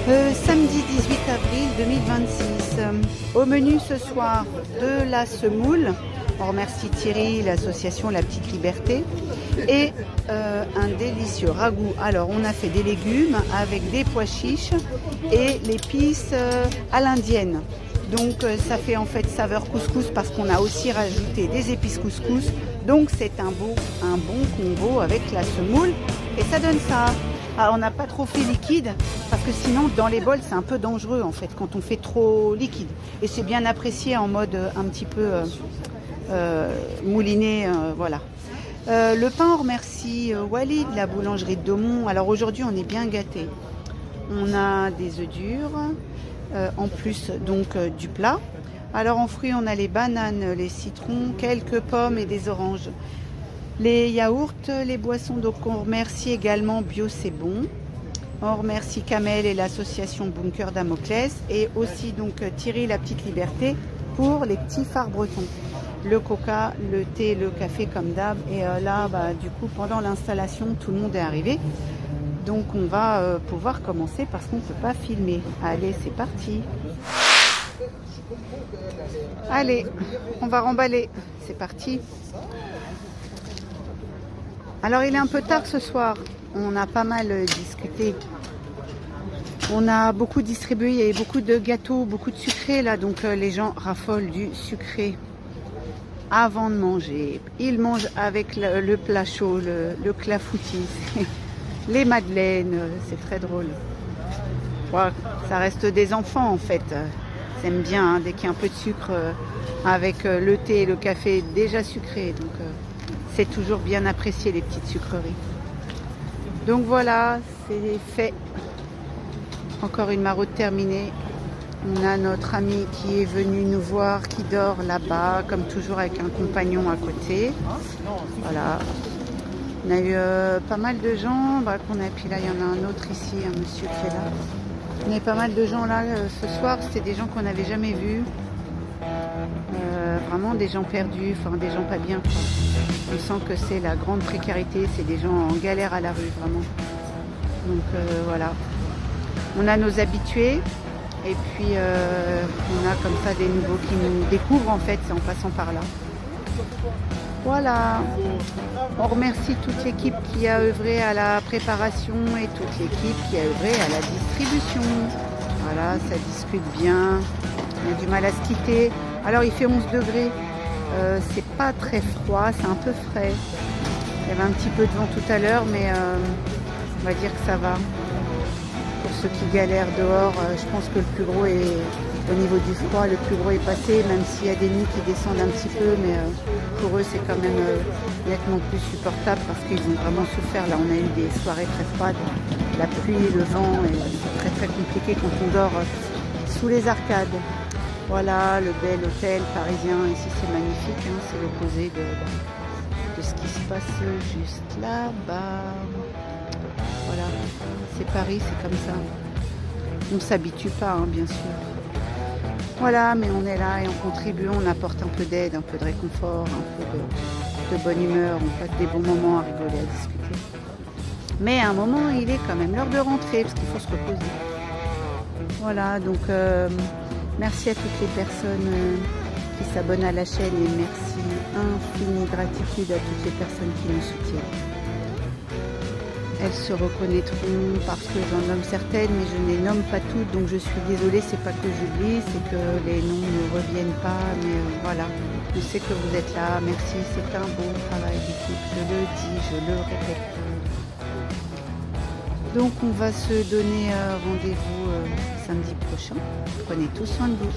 Samedi 18 avril 2026. Au menu ce soir, de la semoule. On remercie Thierry, l'association La Petite Liberté. Et un délicieux ragoût. Alors, on a fait des légumes avec des pois chiches et l'épice à l'indienne. Donc, ça fait en fait saveur couscous parce qu'on a aussi rajouté des épices couscous. Donc, c'est un bon combo avec la semoule. Et ça donne ça. Alors, on n'a pas trop fait liquide parce que sinon dans les bols c'est un peu dangereux en fait quand on fait trop liquide. Et c'est bien apprécié en mode un petit peu mouliné, voilà. Le pain, on remercie Walid, la boulangerie de Daumont. Alors aujourd'hui on est bien gâtés. On a des œufs durs, en plus donc du plat. Alors en fruits on a les bananes, les citrons, quelques pommes et des oranges. Les yaourts, les boissons, donc on remercie également Bio C'est Bon. On remercie Kamel et l'association Bunker Damoclès et aussi donc Thierry La Petite Liberté pour les petits phares bretons. Le coca, le thé, le café comme d'hab. Et là, du coup, pendant l'installation, tout le monde est arrivé. Donc on va pouvoir commencer parce qu'on ne peut pas filmer. Allez, c'est parti. Allez, on va remballer. C'est parti. Alors il est un peu tard ce soir, on a pas mal discuté, on a beaucoup distribué, il y avait beaucoup de gâteaux, beaucoup de sucré là, donc les gens raffolent du sucré avant de manger. Ils mangent avec le plat chaud, le clafoutis, les madeleines, c'est très drôle. Ouais, ça reste des enfants en fait, ils aiment bien hein, dès qu'il y a un peu de sucre avec le thé et le café déjà sucré, donc... c'est toujours bien apprécié les petites sucreries. Donc voilà, c'est fait. Encore une maraude terminée. On a notre ami qui est venu nous voir, qui dort là-bas, comme toujours avec un compagnon à côté. Voilà. On a eu pas mal de gens qu'on a. Puis là, il y en a un autre ici, un monsieur qui est là. On a eu pas mal de gens là ce soir. C'était des gens qu'on n'avait jamais vus. Vraiment des gens perdus, enfin des gens pas bien, quoi. On sent que c'est la grande précarité, c'est des gens en galère à la rue, vraiment. Donc voilà. On a nos habitués et puis on a comme ça des nouveaux qui nous découvrent en fait, c'est en passant par là. Voilà. On remercie toute l'équipe qui a œuvré à la préparation et toute l'équipe qui a œuvré à la distribution. Voilà, ça discute bien. On a du mal à se quitter. Alors il fait 11 degrés. C'est pas très froid, c'est un peu frais. Il y avait un petit peu de vent tout à l'heure, mais on va dire que ça va. Pour ceux qui galèrent dehors, je pense que le plus gros est au niveau du froid, le plus gros est passé, même s'il y a des nuits qui descendent un petit peu, mais pour eux c'est quand même nettement plus supportable parce qu'ils ont vraiment souffert. Là on a eu des soirées très froides, la pluie, le vent, et c'est très très compliqué quand on dort sous les arcades. Voilà, le bel hôtel parisien, ici c'est magnifique, hein, c'est l'opposé de ce qui se passe juste là-bas. Voilà, c'est Paris, c'est comme ça. On ne s'habitue pas, hein, bien sûr. Voilà, mais on est là et on contribue, on apporte un peu d'aide, un peu de réconfort, un peu de bonne humeur, on passe des bons moments à rigoler, à discuter. Mais à un moment, il est quand même l'heure de rentrer, parce qu'il faut se reposer. Voilà, donc... merci à toutes les personnes qui s'abonnent à la chaîne et merci, infinie gratitude à toutes les personnes qui nous soutiennent. Elles se reconnaîtront parce que j'en nomme certaines, mais je ne les nomme pas toutes, donc je suis désolée, c'est pas que j'oublie, c'est que les noms ne reviennent pas, mais voilà, je sais que vous êtes là, merci, c'est un beau travail d'équipe, je le dis, je le répète. Donc on va se donner rendez-vous samedi prochain. Prenez tous soin de vous.